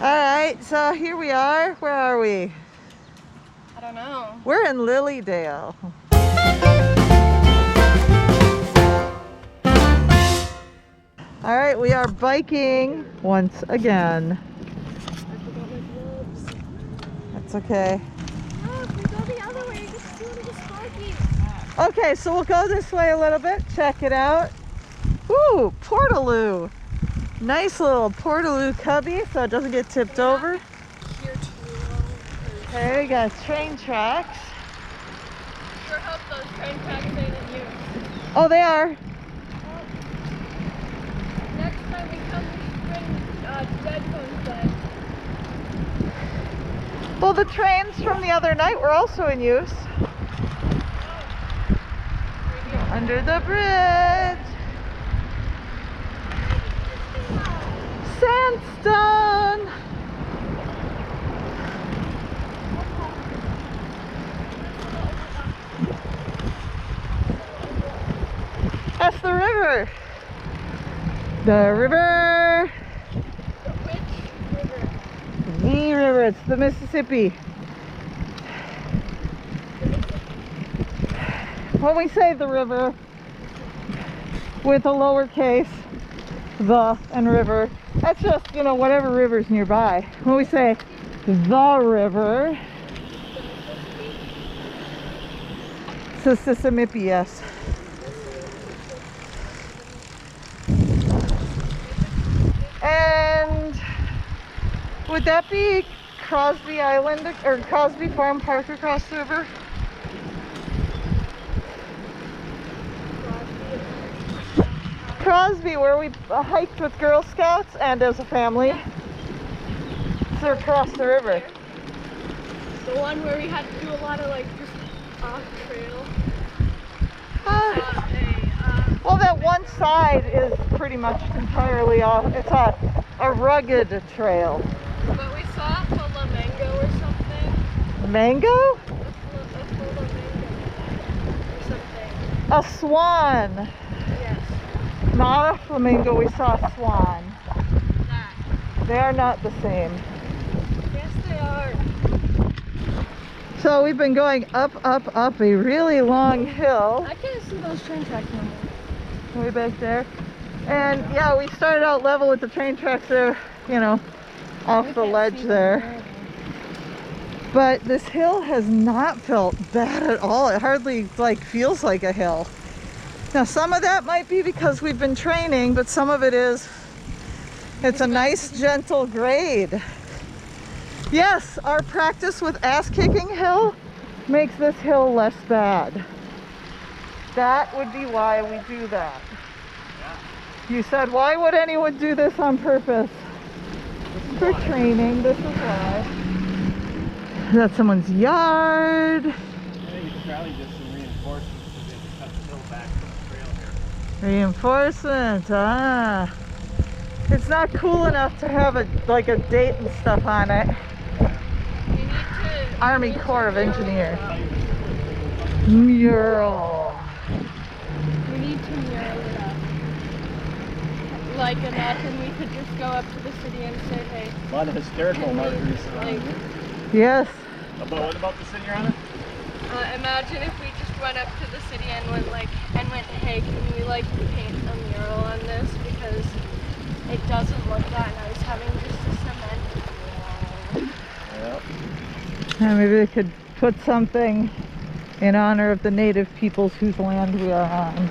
Alright, so here we are. Where are we? I don't know. We're in Lilydale. Alright, we are biking once again. I forgot my gloves. That's okay. Look, we go the other way. Just do it with Sparky. Okay, so we'll go this way a little bit. Check it out. Ooh, Portaloo. Nice little Portaloo cubby so it doesn't get tipped over. Here too. Okay, we got train tracks. Sure hope those train tracks ain't in use. Oh, they are. Next time we come, we should bring dead phones back. Well, the trains from the other night were also in use. Under the bridge. Sandstone. That's the river. The river. Which river? The river. It's the Mississippi. When we say the river with a lowercase, the and river, that's just, you know, whatever river's nearby. When we say the river, it's the Mississippi, yes. And would that be Crosby Island or Crosby Farm Park across the river? Crosby, where we hiked with Girl Scouts and as a family. So across the river. The one where we had to do a lot of like just off trail. Well, that one side is pretty much entirely off. It's a rugged trail. But we saw a flamingo or something. Mango? A flamingo or something. A swan. Yes. Not a flamingo, we saw a swan. That. They are not the same. Yes, they are. So we've been going up a really long hill. I can't see those train tracks no more. Way back there. And yeah, we started out level with the train tracks there, you know, off the ledge there. But this hill has not felt bad at all. It hardly like feels like a hill. Now some of that might be because we've been training, but some of it is, it's a nice gentle grade. Yes, our practice with ass-kicking hill makes this hill less bad. That would be why we do that. You said, why would anyone do this on purpose? For training, this is why. That's someone's yard. I think it's probably just some reinforcements because they just cut the hill back to the trail here. Reinforcements, ah. It's not cool enough to have a date and stuff on it. You need to Army Corps of Engineers. Mural. We need to mural it up. Like, imagine we could just go up to the city and say, hey. A lot of hysterical markers. Like, Yes. But what about the city, Rana? imagine if we just went up to the city and went, hey, can we, paint a mural on this? Because it doesn't look that nice having just a cement wall. Yep. And maybe they could put something in honor of the native peoples whose land we are on.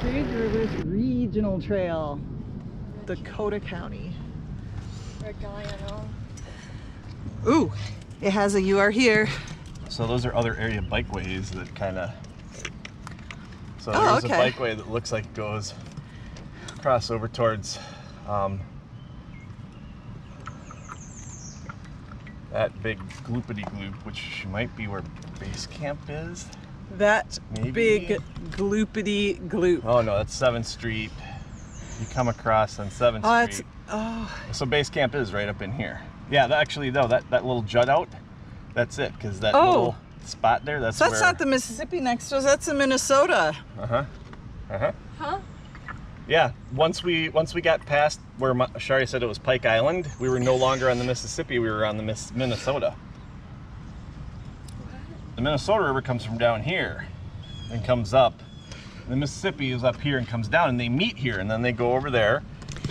Trees Rivers Regional Trail, Dakota County. Or Guyana. Ooh, it has a "you are here." So those are other area bikeways that kind of. So Oh, there's okay. a bikeway that looks like it goes across over towards that big gloopity gloop, which might be where base camp is. That Maybe. big gloopity gloop. Oh no, that's 7th Street. You come across on 7th Oh, Street. oh. So base camp is right up in here. Yeah, actually though, that little jut out, that's it, because that Oh. little spot there, that's So that's where... not the Mississippi next to us, that's in Minnesota. Uh-huh. Uh-huh. Huh? Yeah, once we got past where Shari said it was Pike Island, we were no longer on the Mississippi, we were on the Minnesota. The Minnesota River comes from down here and comes up. The Mississippi is up here and comes down, and they meet here, and then they go over there.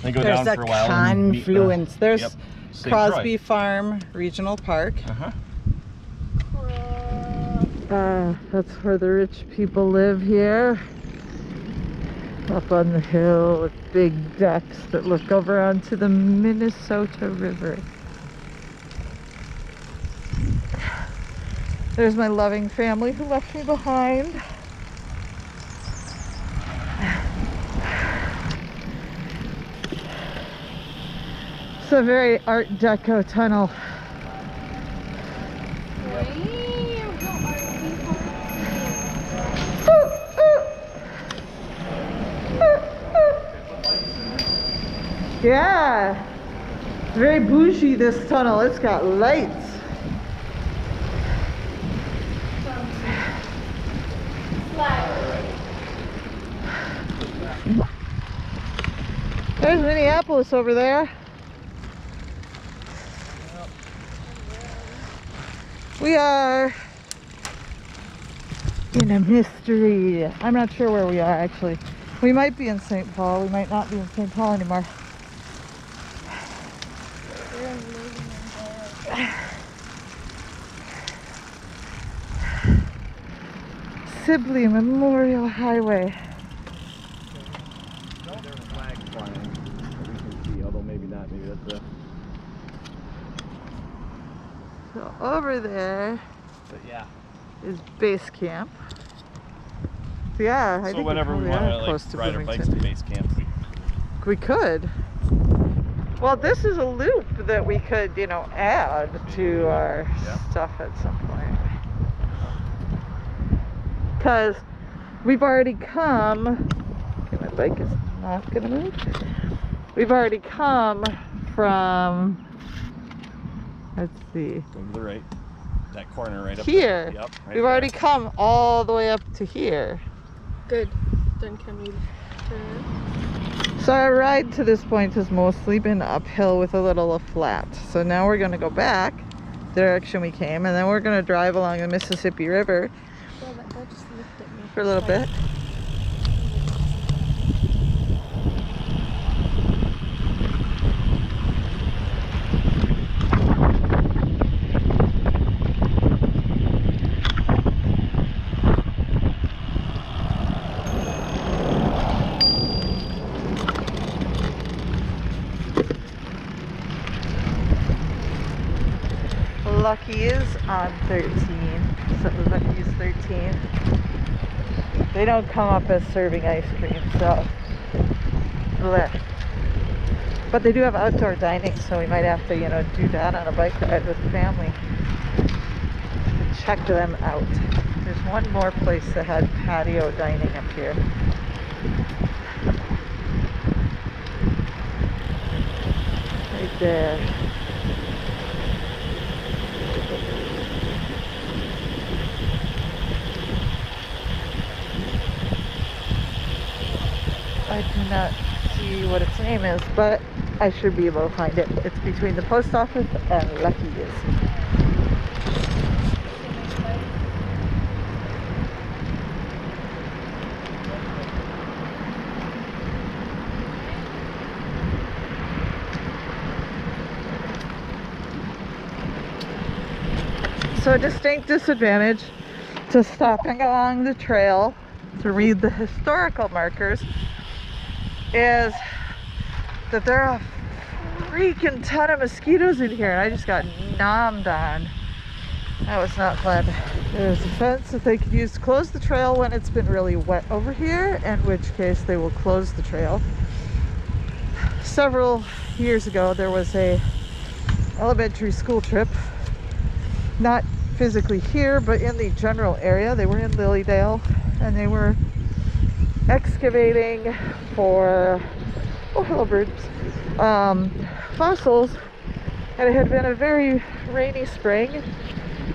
They go down for a while. Confluence. There's Yep, St. Crosby Croix. Farm Regional Park. Uh-huh. That's where the rich people live here. Up on the hill with big decks that look over onto the Minnesota River. There's my loving family who left me behind. It's a very Art Deco tunnel. Yeah, very bougie this tunnel. It's got lights. There's Minneapolis over there. We are in a mystery. I'm not sure where we are actually. We might be in St. Paul. We might not be in St. Paul anymore. Sibley Memorial Highway. There's flags flying that we can see, although maybe not. Maybe that's a... So over there But yeah. is base camp. So yeah, I So think whenever we probably want are to close like to ride our bikes to Bloomington. base camp, We could. Well, this is a loop that we could, you know, add to our Yeah. stuff at some point. Because we've already come. Okay, my bike is not gonna move. We've already come from. Let's see. go to the right. That corner right up Here. there. Yep, right We've already there. come all the way up to here. Good. Then can we turn? So our ride to this point has mostly been uphill with a little of flat. So now we're going to go back the direction we came, and then we're going to drive along the Mississippi River Well, that just looked at me. for a little bit. Lucky is on 13, so Lucky is 13. They don't come up as serving ice cream, so bleh. But they do have outdoor dining, so we might have to, you know, do that on a bike ride with the family. Check them out. There's one more place that had patio dining up here. Right there. I do not see what its name is, but I should be able to find it. It's between the post office and Lucky's. So a distinct disadvantage to stopping along the trail to read the historical markers is that there are a freaking ton of mosquitoes in here, and I just got nommed on. That was not fun. There's a fence that they could use to close the trail when it's been really wet over here, in which case they will close the trail. Several years ago there was a elementary school trip, not physically here but in the general area. They were in Lilydale and they were excavating for, oh hello birds, fossils, and it had been a very rainy spring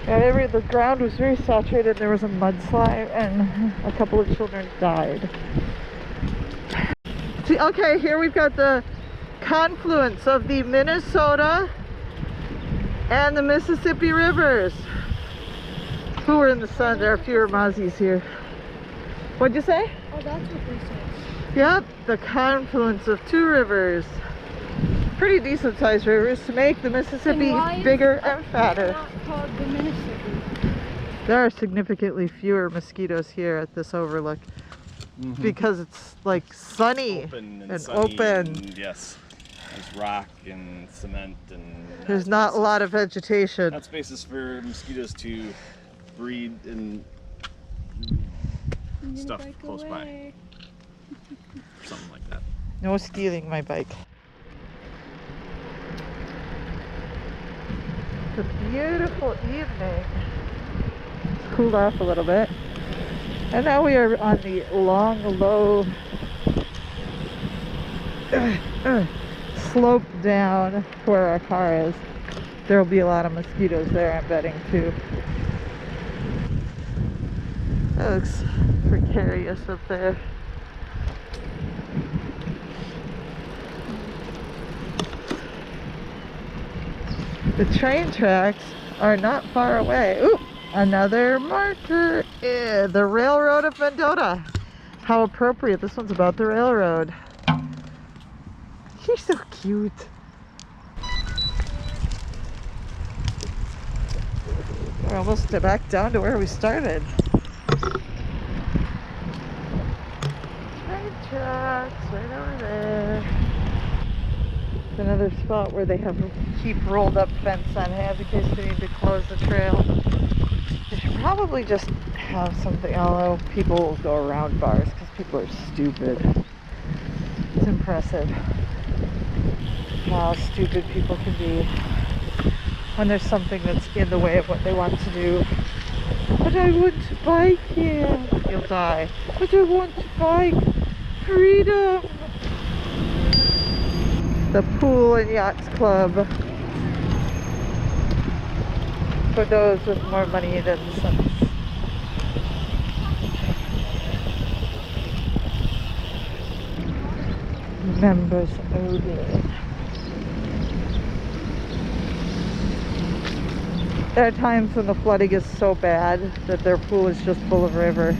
and the ground was very saturated. There was a mudslide and a couple of children died. See, okay, here we've got the confluence of the Minnesota and the Mississippi rivers. Who are in the sun? There are fewer mozzies here. What'd you say? Oh, that's what they said. Yep, the confluence of two rivers. Pretty decent sized rivers to make the Mississippi bigger and fatter. Not called the Mississippi. There are significantly fewer mosquitoes here at this overlook because it's like sunny and sunny open. And yes, there's rock and cement and There's not a lot of vegetation. not spaces for mosquitoes to breed and stuff close by. Something like that. No stealing my bike. It's a beautiful evening. It's cooled off a little bit. And now we are on the long, low slope down to where our car is. There will be a lot of mosquitoes there, I'm betting, too. That looks precarious up there. The train tracks are not far away. Ooh, another marker. The Railroad of Mendota. How appropriate. This one's about the railroad. You're so cute. We're almost back down to where we started. Train tracks right over there. It's another spot where they have keep rolled up fence on hand in case they need to close the trail. They should probably just have something, although people will go around bars because people are stupid. It's impressive how stupid people can be when there's something that's in the way of what they want to do. But I want to bike here. You'll die. But I want to bike. Freedom. The Pool and Yachts Club for those with more money than some. Members only. There are times when the flooding is so bad that their pool is just full of river.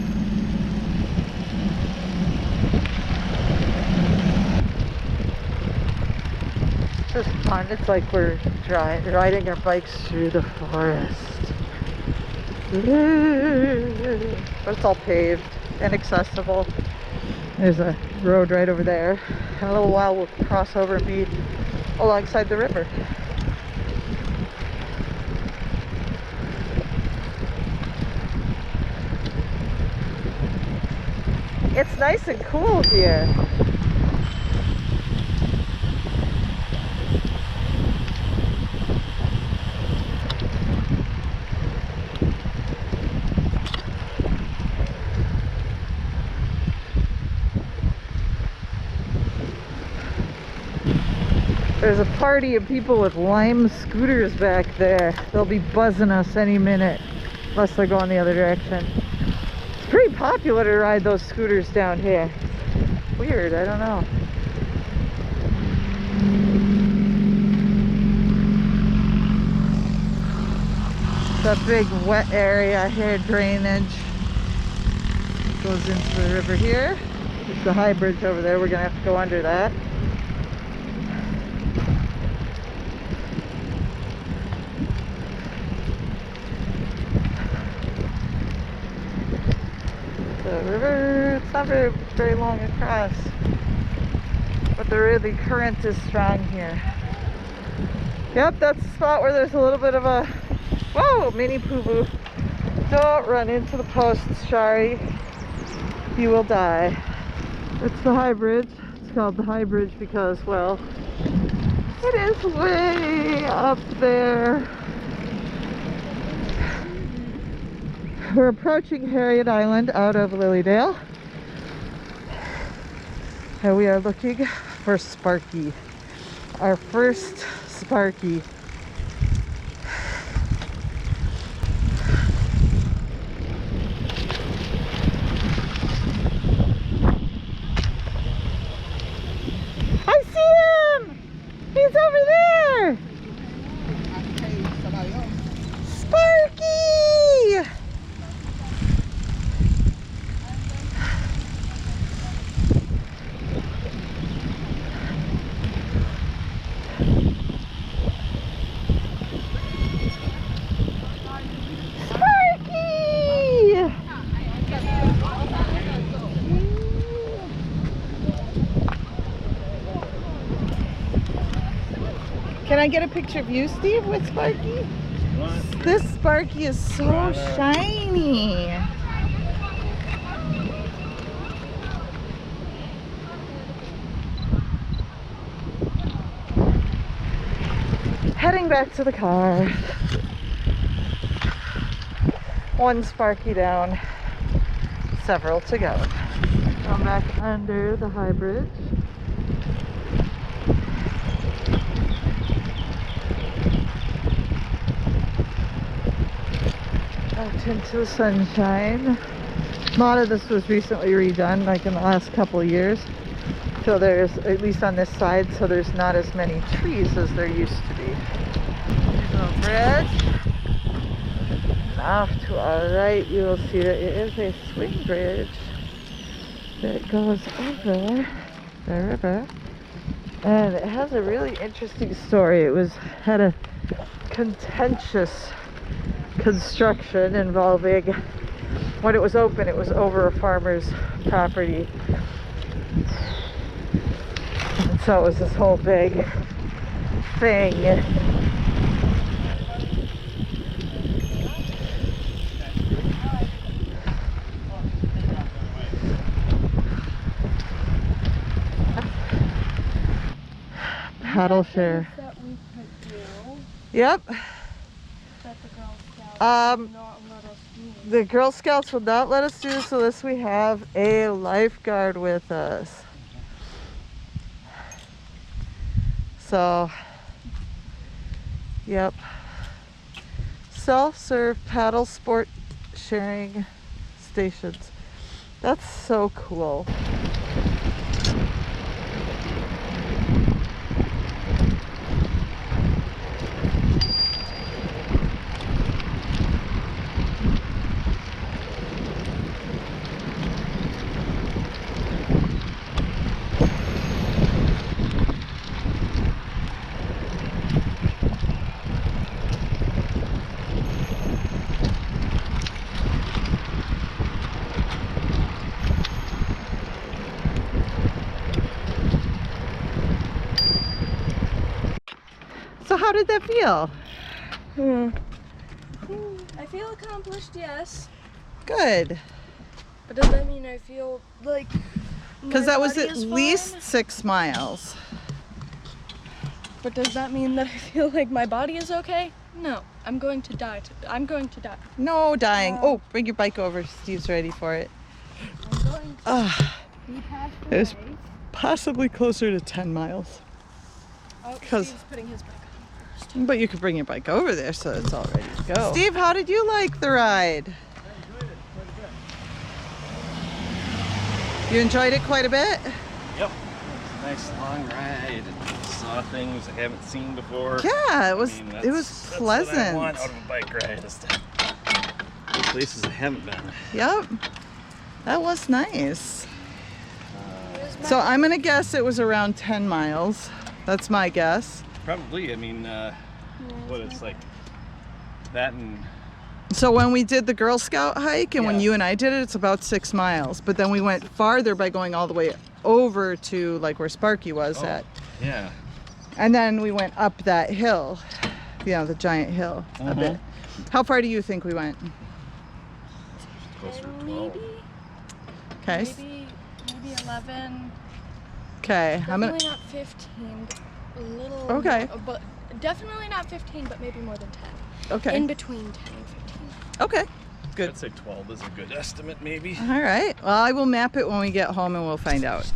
It's just fun. It's like we're riding our bikes through the forest. But it's all paved and accessible. There's a road right over there. In a little while we'll cross over and be alongside the river. It's nice and cool here. There's a party of people with Lime scooters back there. They'll be buzzing us any minute, unless they're going the other direction. It's pretty popular to ride those scooters down here. Weird, I don't know. The big wet area here, drainage, goes into the river here. There's the high bridge over there. We're gonna have to go under that. The river, it's not very long across, but the current is strong here. Yep, that's the spot where there's a little bit of a, whoa, mini poo-boo. Don't run into the posts, Shari. You will die. It's the high bridge. It's called the high bridge because, well, it is way up there. We're approaching Harriet Island out of Lilydale. And we are looking for Sparky. Our first Sparky. Can I get a picture of you, Steve, with Sparky? What? This Sparky is so shiny. Heading back to the car. One Sparky down, several to go. Come back under the high bridge. Out into the sunshine. A lot of this was recently redone, like in the last couple of years. So there's, at least on this side, so there's not as many trees as there used to be. There's a bridge. Off to our right, you will see that it is a swing bridge that goes over the river. And it has a really interesting story. It had a contentious construction involving, when it was open, it was over a farmer's property. And so it was this whole big thing. Paddle share. That we could do, Yep. that the Girl Scouts will not let us do. The Girl Scouts will not let us do this unless we have a lifeguard with us. So, yep. Self-serve paddle sport sharing stations. That's so cool. So how did that feel? I feel accomplished, yes. Good. But does that mean I feel like Because my that was body at is least fine? 6 miles. But does that mean that I feel like my body is okay? No, I'm going to die. I'm going to die. No dying. Oh, bring your bike over. Steve's ready for it. I'm going to be passed It was away. possibly closer to 10 miles. Oh, 'cause- Steve's putting his back on first. But you could bring your bike over there so it's all ready to go. Steve, how did you like the ride? You enjoyed it quite a bit? Yep. It's a nice long ride. Saw things I haven't seen before. Yeah, it was I mean, it was that's what I pleasant. want out of a bike ride is to go places I haven't been. Yep. That was nice. So I'm gonna guess it was around 10 miles. That's my guess. Probably. I mean, what it's like that and So when we did the Girl Scout hike and when Yeah. you and I did it, it's about 6 miles. But then we went farther by going all the way over to like where Sparky was at. yeah. And then we went up that hill, you know, the giant hill a bit. How far do you think we went? Closer to 12. Maybe, Okay. maybe 11. Okay. I'm gonna. Definitely not 15. But a little. Okay. More, but definitely not 15, but maybe more than 10. Okay. In between 10 and 15. Okay. Good. I'd say 12 is a good estimate, maybe. All right. Well, I will map it when we get home and we'll find out.